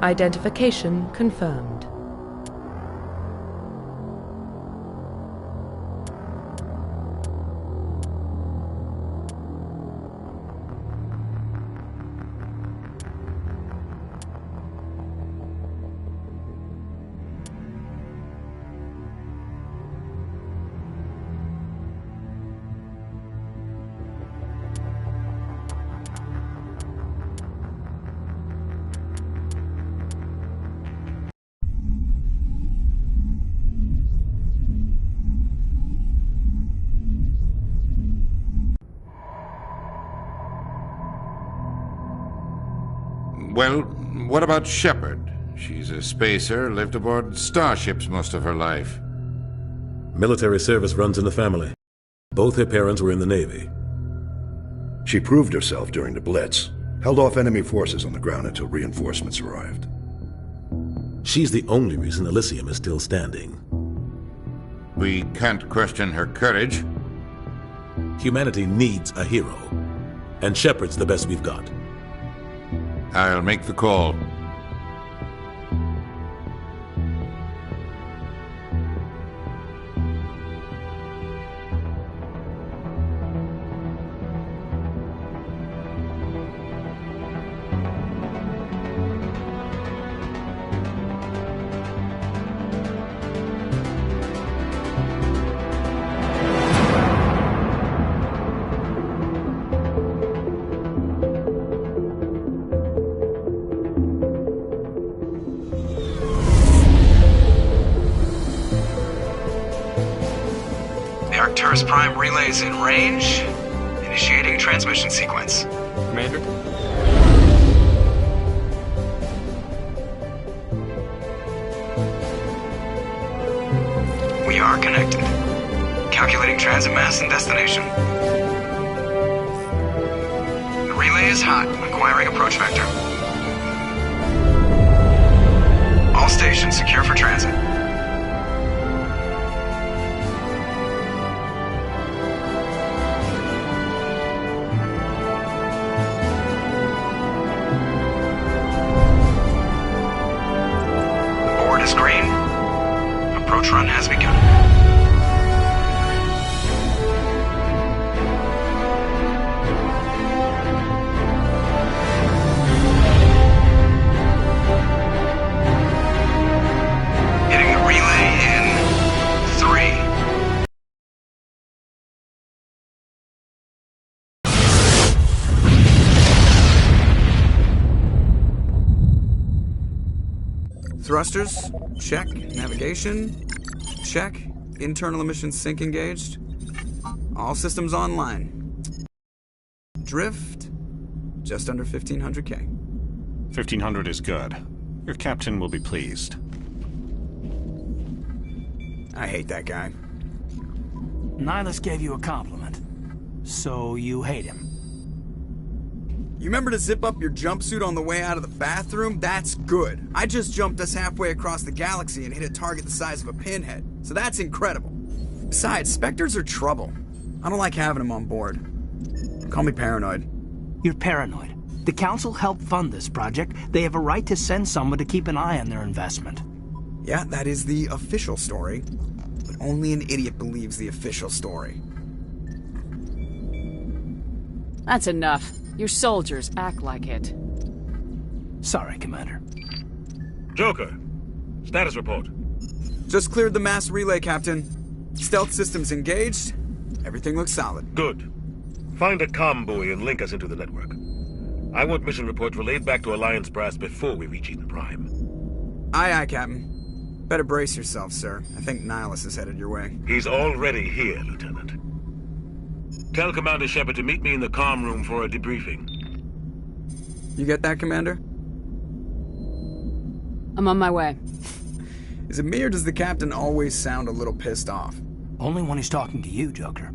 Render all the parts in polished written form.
Identification confirmed. Well, what about Shepard? She's a spacer, lived aboard starships most of her life. Military service runs in the family. Both her parents were in the Navy. She proved herself during the Blitz, held off enemy forces on the ground until reinforcements arrived. She's the only reason Elysium is still standing. We can't question her courage. Humanity needs a hero, and Shepard's the best we've got. I'll make the call. Arcturus Prime relays in range. Initiating transmission sequence. Commander? We are connected. Calculating transit mass and destination. The relay is hot. Acquiring approach vector. All stations secure for transit. Green. Approach run has begun. Hitting the relay in 3. Thrusters, check. Navigation, check. Internal emissions sync engaged. All systems online. Drift, just under 1500K. 1500 is good. Your captain will be pleased. I hate that guy. Nihilus gave you a compliment. So you hate him. You remember to zip up your jumpsuit on the way out of the bathroom? That's good. I just jumped us halfway across the galaxy and hit a target the size of a pinhead. So that's incredible. Besides, Spectres are trouble. I don't like having them on board. Call me paranoid. You're paranoid. The Council helped fund this project. They have a right to send someone to keep an eye on their investment. Yeah, that is the official story. But only an idiot believes the official story. That's enough. Your soldiers act like it. Sorry, Commander. Joker, status report. Just cleared the mass relay, Captain. Stealth systems engaged. Everything looks solid. Good. Find a comm buoy and link us into the network. I want mission reports relayed back to Alliance Brass before we reach Eden Prime. Aye, aye, Captain. Better brace yourself, sir. I think Nihilus is headed your way. He's already here, Lieutenant. Tell Commander Shepard to meet me in the comm room for a debriefing. You get that, Commander? I'm on my way. Is it me or does the Captain always sound a little pissed off? Only when he's talking to you, Joker.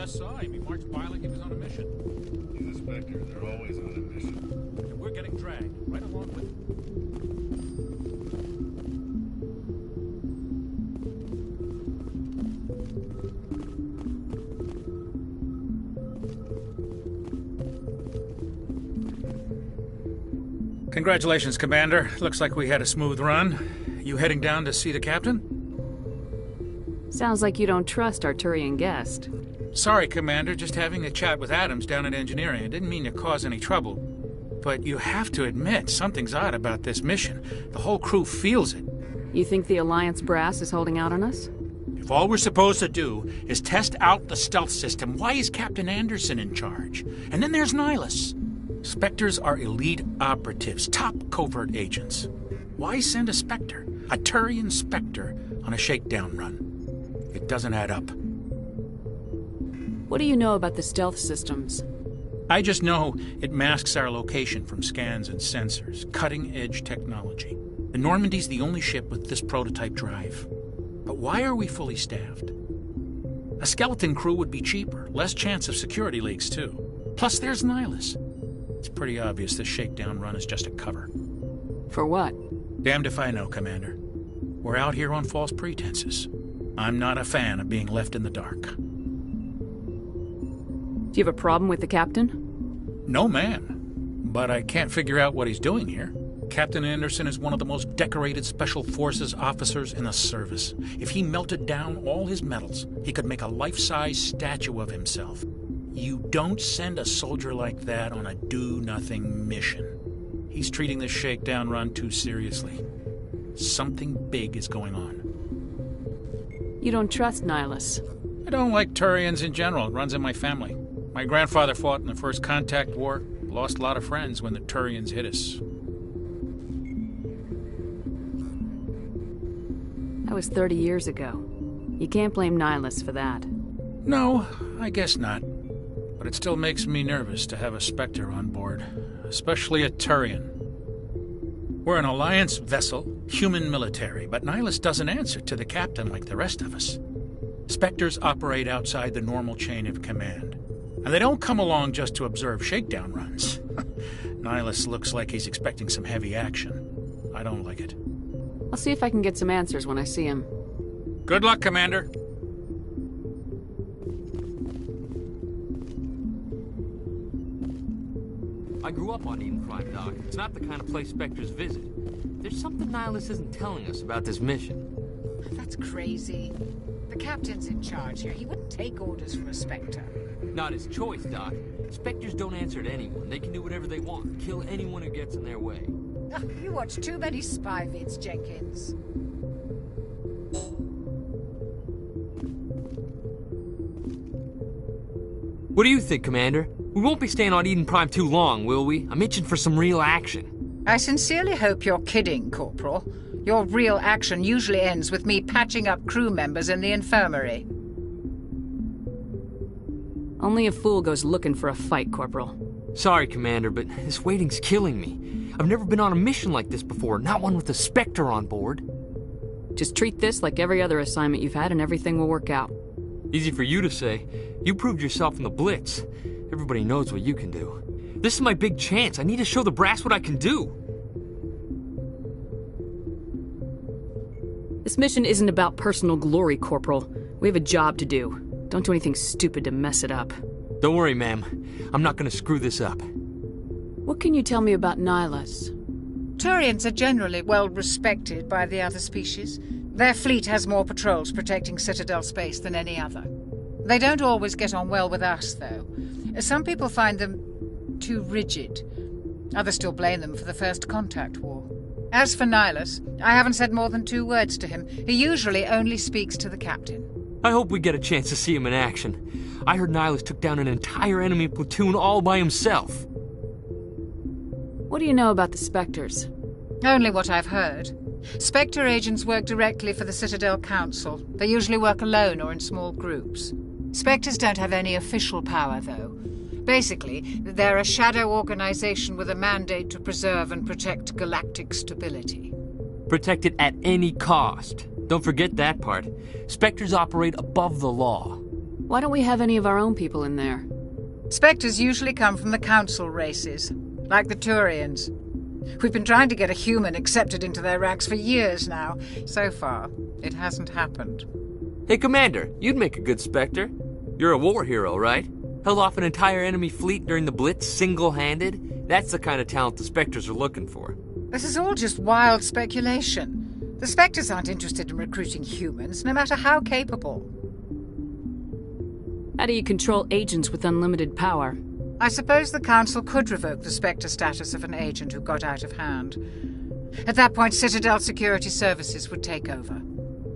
just saw him. He marched by like he was on a mission. He's a Spectre. They're always on a mission. And we're getting dragged right along with him. Congratulations, Commander. Looks like we had a smooth run. You heading down to see the captain? Sounds like you don't trust Arturian Guest. Sorry, Commander. Just having a chat with Adams down at Engineering. I didn't mean to cause any trouble. But you have to admit, something's odd about this mission. The whole crew feels it. You think the Alliance brass is holding out on us? If all we're supposed to do is test out the stealth system, why is Captain Anderson in charge? And then there's Nihilus. Spectres are elite operatives, top covert agents. Why send a Spectre, a Turian Spectre, on a shakedown run? It doesn't add up. What do you know about the stealth systems? I just know it masks our location from scans and sensors. Cutting-edge technology. The Normandy's the only ship with this prototype drive. But why are we fully staffed? A skeleton crew would be cheaper, less chance of security leaks, too. Plus, there's Nihilus. It's pretty obvious this shakedown run is just a cover. For what? Damned if I know, Commander. We're out here on false pretenses. I'm not a fan of being left in the dark. Do you have a problem with the captain? No, man. But I can't figure out what he's doing here. Captain Anderson is one of the most decorated Special Forces officers in the service. If he melted down all his medals, he could make a life-size statue of himself. You don't send a soldier like that on a do-nothing mission. He's treating this shakedown run too seriously. Something big is going on. You don't trust Nihilus? I don't like Turians in general. It runs in my family. My grandfather fought in the First Contact War. Lost a lot of friends when the Turians hit us. That was 30 years ago. You can't blame Nihilus for that. No, I guess not. But it still makes me nervous to have a Spectre on board. Especially a Turian. We're an Alliance vessel, human military, but Nihilus doesn't answer to the captain like the rest of us. Spectres operate outside the normal chain of command. And they don't come along just to observe shakedown runs. Nihilus looks like he's expecting some heavy action. I don't like it. I'll see if I can get some answers when I see him. Good luck, Commander. I grew up on Eden Prime, Doc. It's not the kind of place Spectres visit. There's something Nihilus isn't telling us about this mission. That's crazy. The captain's in charge here. He wouldn't take orders from a Spectre. Not his choice, Doc. Spectres don't answer to anyone. They can do whatever they want. Kill anyone who gets in their way. You watch too many spy vids, Jenkins. What do you think, Commander? We won't be staying on Eden Prime too long, will we? I'm itching for some real action. I sincerely hope you're kidding, Corporal. Your real action usually ends with me patching up crew members in the infirmary. Only a fool goes looking for a fight, Corporal. Sorry, Commander, but this waiting's killing me. I've never been on a mission like this before, not one with a Spectre on board. Just treat this like every other assignment you've had and everything will work out. Easy for you to say. You proved yourself in the Blitz. Everybody knows what you can do. This is my big chance. I need to show the brass what I can do. This mission isn't about personal glory, Corporal. We have a job to do. Don't do anything stupid to mess it up. Don't worry, ma'am. I'm not gonna screw this up. What can you tell me about Nihilus? Turians are generally well respected by the other species. Their fleet has more patrols protecting Citadel space than any other. They don't always get on well with us, though. Some people find them too rigid. Others still blame them for the First Contact War. As for Nihilus, I haven't said more than 2 words to him. He usually only speaks to the captain. I hope we get a chance to see him in action. I heard Nihilus took down an entire enemy platoon all by himself. What do you know about the Spectres? Only what I've heard. Spectre agents work directly for the Citadel Council. They usually work alone or in small groups. Spectres don't have any official power, though. Basically, they're a shadow organization with a mandate to preserve and protect galactic stability. Protect it at any cost. Don't forget that part. Spectres operate above the law. Why don't we have any of our own people in there? Spectres usually come from the Council races, like the Turians. We've been trying to get a human accepted into their ranks for years now. So far, it hasn't happened. Hey, Commander, you'd make a good Spectre. You're a war hero, right? Held off an entire enemy fleet during the Blitz single-handed? That's the kind of talent the Spectres are looking for. This is all just wild speculation. The Spectres aren't interested in recruiting humans, no matter how capable. How do you control agents with unlimited power? I suppose the Council could revoke the Spectre status of an agent who got out of hand. At that point, Citadel Security Services would take over.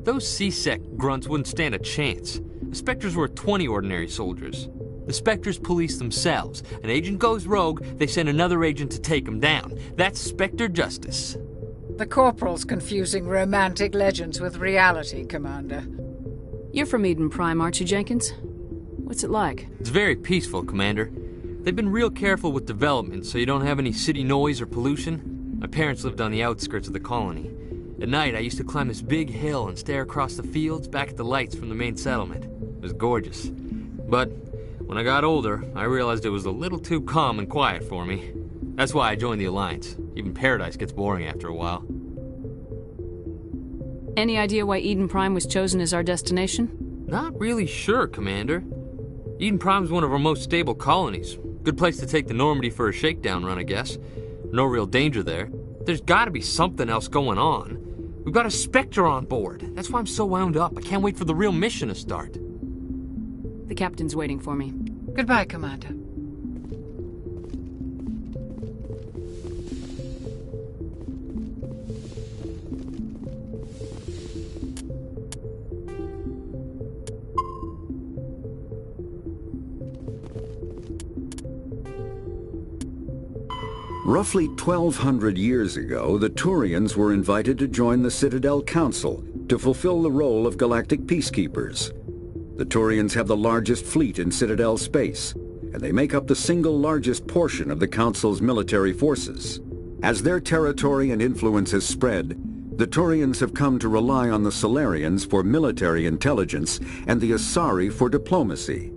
Those C-Sec grunts wouldn't stand a chance. The Spectres were 20 ordinary soldiers. The Spectres police themselves. An agent goes rogue, they send another agent to take him down. That's Spectre justice. The Corporal's confusing romantic legends with reality, Commander. You're from Eden Prime, aren't you, Jenkins? What's it like? It's very peaceful, Commander. They've been real careful with development so you don't have any city noise or pollution. My parents lived on the outskirts of the colony. At night, I used to climb this big hill and stare across the fields back at the lights from the main settlement. It was gorgeous. But when I got older, I realized it was a little too calm and quiet for me. That's why I joined the Alliance. Even Paradise gets boring after a while. Any idea why Eden Prime was chosen as our destination? Not really sure, Commander. Eden Prime's one of our most stable colonies. Good place to take the Normandy for a shakedown run, I guess. No real danger there. There's gotta be something else going on. We've got a Spectre on board. That's why I'm so wound up. I can't wait for the real mission to start. The captain's waiting for me. Goodbye, Commander. Roughly 1,200 years ago, the Turians were invited to join the Citadel Council to fulfill the role of galactic peacekeepers. The Turians have the largest fleet in Citadel space, and they make up the single largest portion of the Council's military forces. As their territory and influence has spread, the Turians have come to rely on the Solarians for military intelligence and the Asari for diplomacy.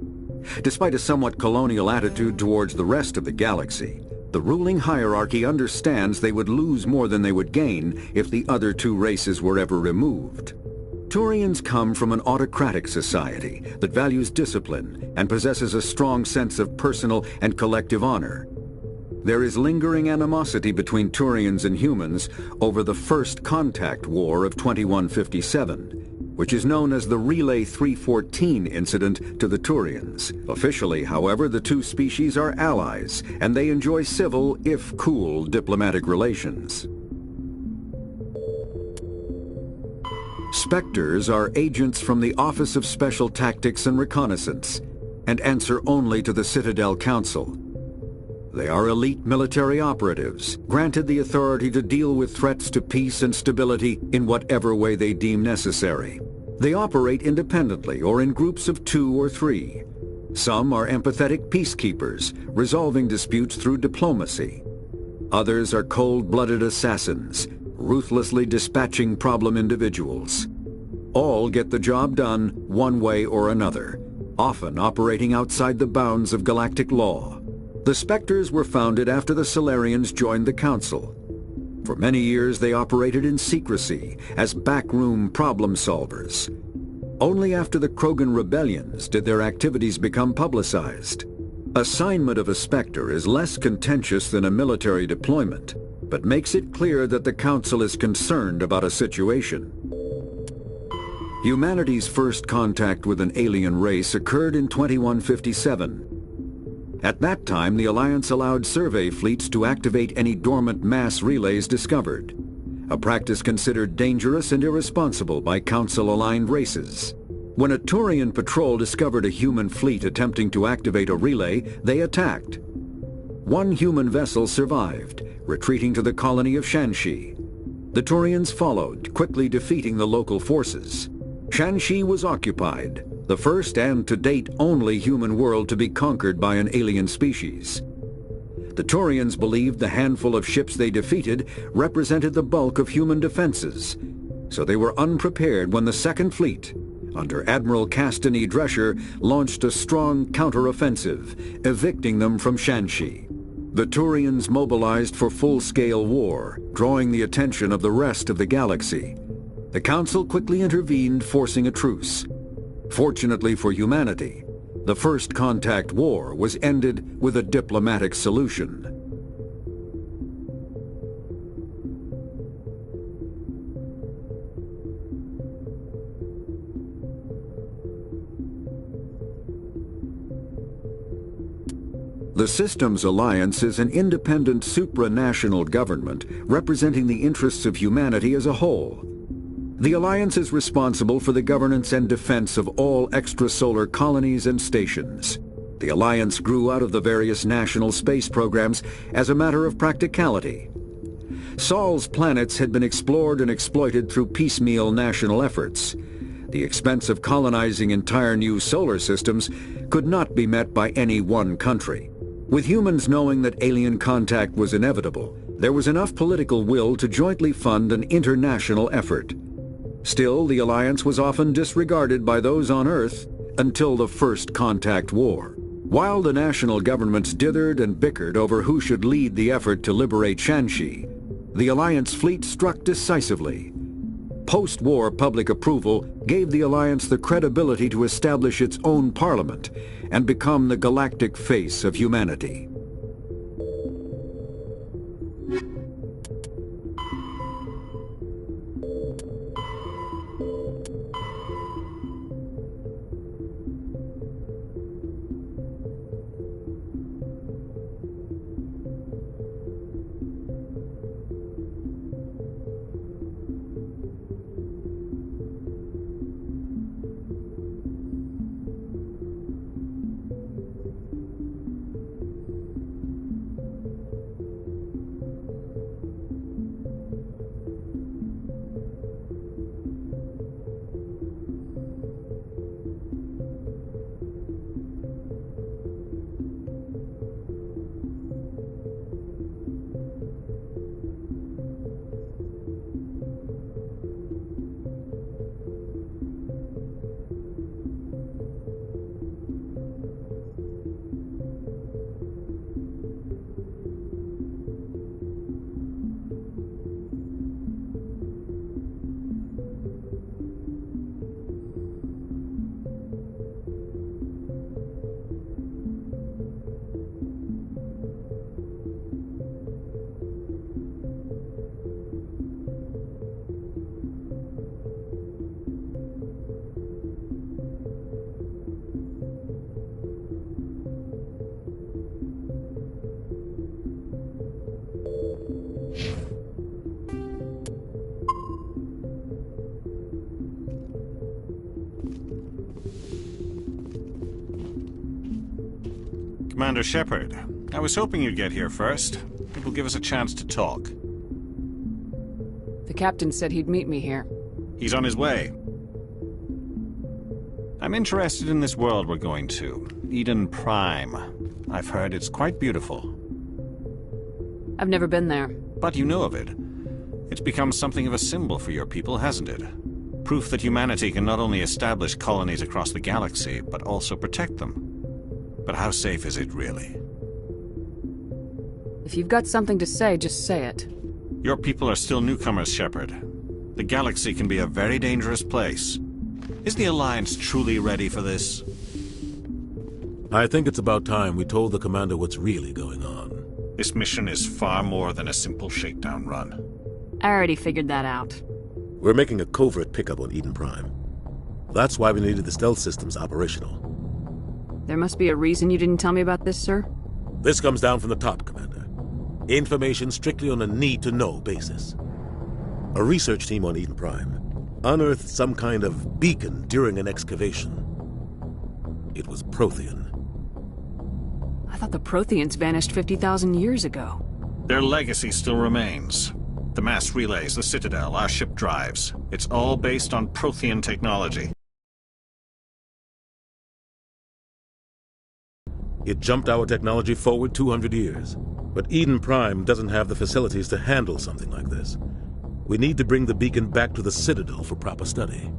Despite a somewhat colonial attitude towards the rest of the galaxy, the ruling hierarchy understands they would lose more than they would gain if the other two races were ever removed. Turians come from an autocratic society that values discipline and possesses a strong sense of personal and collective honor. There is lingering animosity between Turians and humans over the First Contact War of 2157, which is known as the Relay 314 incident to the Turians. Officially, however, the two species are allies, and they enjoy civil, if cool, diplomatic relations. Spectres are agents from the Office of Special Tactics and Reconnaissance, and answer only to the Citadel Council. They are elite military operatives, granted the authority to deal with threats to peace and stability in whatever way they deem necessary. They operate independently or in groups of 2 or 3. Some are empathetic peacekeepers, resolving disputes through diplomacy. Others are cold-blooded assassins, ruthlessly dispatching problem individuals. All get the job done one way or another, often operating outside the bounds of galactic law. The Spectres were founded after the Solarians joined the Council. For many years they operated in secrecy as backroom problem solvers. Only after the Krogan rebellions did their activities become publicized. Assignment of a Spectre is less contentious than a military deployment, but makes it clear that the Council is concerned about a situation. Humanity's first contact with an alien race occurred in 2157. At that time, the Alliance allowed survey fleets to activate any dormant mass relays discovered, a practice considered dangerous and irresponsible by Council-aligned races. When a Turian patrol discovered a human fleet attempting to activate a relay, they attacked. One human vessel survived, retreating to the colony of Shanxi. The Turians followed, quickly defeating the local forces. Shanxi was occupied, the first and to date only human world to be conquered by an alien species. The Turians believed the handful of ships they defeated represented the bulk of human defenses, so they were unprepared when the Second Fleet, under Admiral Castany Drescher, launched a strong counter-offensive, evicting them from Shanxi. The Turians mobilized for full-scale war, drawing the attention of the rest of the galaxy. The Council quickly intervened, forcing a truce. Fortunately for humanity, the First Contact War was ended with a diplomatic solution. The Systems Alliance is an independent supranational government representing the interests of humanity as a whole. The Alliance is responsible for the governance and defense of all extrasolar colonies and stations. The Alliance grew out of the various national space programs as a matter of practicality. Sol's planets had been explored and exploited through piecemeal national efforts. The expense of colonizing entire new solar systems could not be met by any one country. With humans knowing that alien contact was inevitable, there was enough political will to jointly fund an international effort. Still, the Alliance was often disregarded by those on Earth until the First Contact War. While the national governments dithered and bickered over who should lead the effort to liberate Shanxi, the Alliance fleet struck decisively. Post-war public approval gave the Alliance the credibility to establish its own parliament and become the galactic face of humanity. Commander Shepard, I was hoping you'd get here first. It will give us a chance to talk. The captain said he'd meet me here. He's on his way. I'm interested in this world we're going to, Eden Prime. I've heard it's quite beautiful. I've never been there. But you know of it. It's become something of a symbol for your people, hasn't it? Proof that humanity can not only establish colonies across the galaxy, but also protect them. But how safe is it, really? If you've got something to say, just say it. Your people are still newcomers, Shepard. The galaxy can be a very dangerous place. Is the Alliance truly ready for this? I think it's about time we told the Commander what's really going on. This mission is far more than a simple shakedown run. I already figured that out. We're making a covert pickup on Eden Prime. That's why we needed the stealth systems operational. There must be a reason you didn't tell me about this, sir? This comes down from the top, Commander. Information strictly on a need-to-know basis. A research team on Eden Prime unearthed some kind of beacon during an excavation. It was Prothean. I thought the Protheans vanished 50,000 years ago. Their legacy still remains. The mass relays, the Citadel, our ship drives. It's all based on Prothean technology. It jumped our technology forward 200 years. But Eden Prime doesn't have the facilities to handle something like this. We need to bring the beacon back to the Citadel for proper study.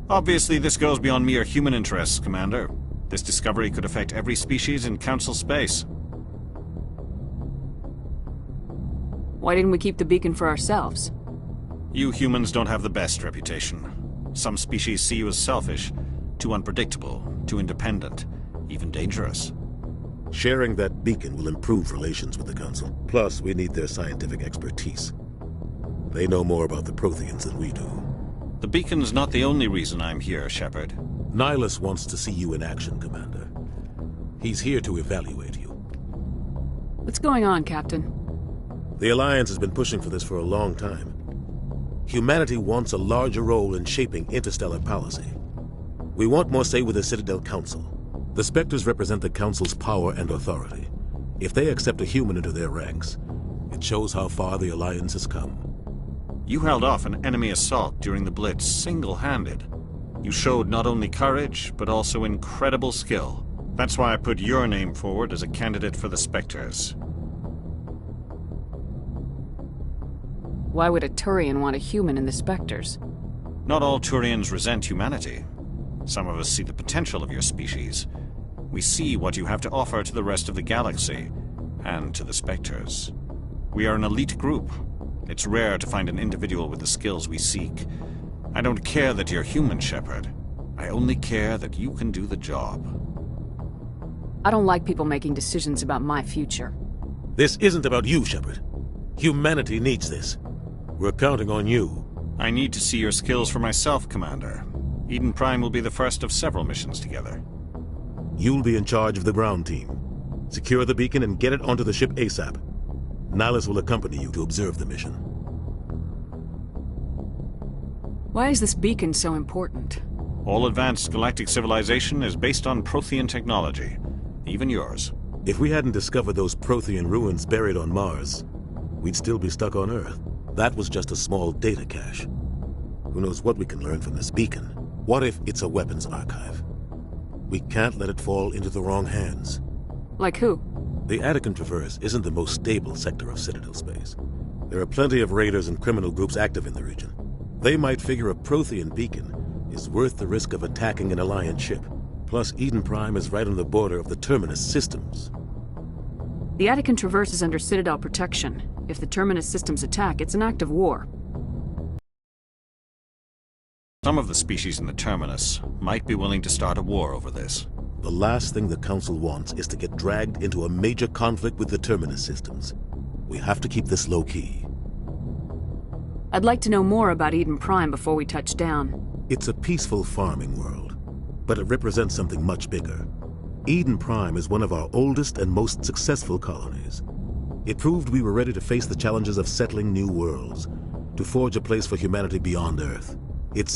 Obviously, this goes beyond mere human interests, Commander. This discovery could affect every species in Council space. Why didn't we keep the beacon for ourselves? You humans don't have the best reputation. Some species see you as selfish, too unpredictable, too independent, even dangerous. Sharing that beacon will improve relations with the Council. Plus, we need their scientific expertise. They know more about the Protheans than we do. The beacon's not the only reason I'm here, Shepard. Nihilus wants to see you in action, Commander. He's here to evaluate you. What's going on, Captain? The Alliance has been pushing for this for a long time. Humanity wants a larger role in shaping interstellar policy. We want more say with the Citadel Council. The Spectres represent the Council's power and authority. If they accept a human into their ranks, it shows how far the Alliance has come. You held off an enemy assault during the Blitz single-handed. You showed not only courage, but also incredible skill. That's why I put your name forward as a candidate for the Spectres. Why would a Turian want a human in the Spectres? Not all Turians resent humanity. Some of us see the potential of your species. We see what you have to offer to the rest of the galaxy, and to the Spectres. We are an elite group. It's rare to find an individual with the skills we seek. I don't care that you're human, Shepard. I only care that you can do the job. I don't like people making decisions about my future. This isn't about you, Shepard. Humanity needs this. We're counting on you. I need to see your skills for myself, Commander. Eden Prime will be the first of several missions together. You'll be in charge of the ground team. Secure the beacon and get it onto the ship ASAP. Nihilus will accompany you to observe the mission. Why is this beacon so important? All advanced galactic civilization is based on Prothean technology. Even yours. If we hadn't discovered those Prothean ruins buried on Mars, we'd still be stuck on Earth. That was just a small data cache. Who knows what we can learn from this beacon? What if it's a weapons archive? We can't let it fall into the wrong hands. Like who? The Attican Traverse isn't the most stable sector of Citadel space. There are plenty of raiders and criminal groups active in the region. They might figure a Prothean beacon is worth the risk of attacking an Alliance ship. Plus, Eden Prime is right on the border of the Terminus systems. The Attican Traverse is under Citadel protection. If the Terminus systems attack, it's an act of war. Some of the species in the Terminus might be willing to start a war over this. The last thing the Council wants is to get dragged into a major conflict with the Terminus systems. We have to keep this low-key. I'd like to know more about Eden Prime before we touch down. It's a peaceful farming world, but it represents something much bigger. Eden Prime is one of our oldest and most successful colonies. It proved we were ready to face the challenges of settling new worlds, to forge a place for humanity beyond Earth. It's